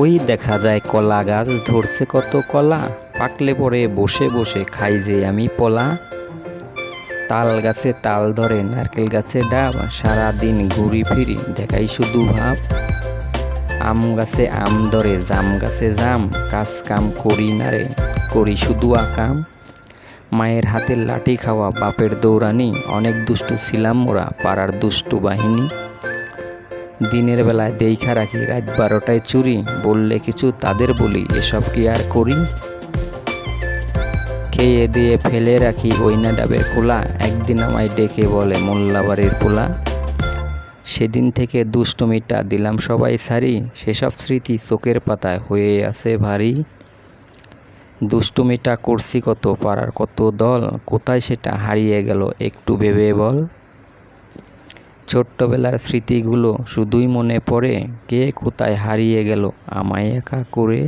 ওই দেখা যায় কলা গাছ ধরছে কত কলা, পাকলে পরে বসে বসে খাই যে আমি পলা। তাল গাছে তাল ধরে নারকেল গাছে ডাব, সারাদিন ঘুরি ফিরি দেখাই শুধু ভাব। আম গাছে আম ধরে জাম গাছে জাম, কাজ কাম করি না রে করি শুধু আকাম। মায়ের হাতের লাঠি খাওয়া বাপের দৌড়ানি, অনেক দুষ্টু ছিলাম মোরা পাড়ার দুষ্টু বাহিনী। দিনের বেলায় দেইখা রাখি রাত 12টায় চুরি, বললে কিছু তাদের বলি এসব কি আর করি। খেয়ে দিয়ে ফেলে রাখি ওইনা ডাবের খোলা, একদিন আমায় ডেকে বলে মোল্লাবাড়ির পোলা। সেদিন থেকে দুষ্টুমিটা দিলাম সবাই সারি, সেসব স্মৃতি চোখের পাতায় হয়ে আছে ভারী। দুষ্টুমিটা করছি কত পাড়ার কত দল, কোথায় সেটা হারিয়ে গেল একটু ভেবে বল। ছোট্টবেলার স্মৃতিগুলো শুধুই মনে পড়ে, কে কোথায় হারিয়ে গেল আমায় একা করে।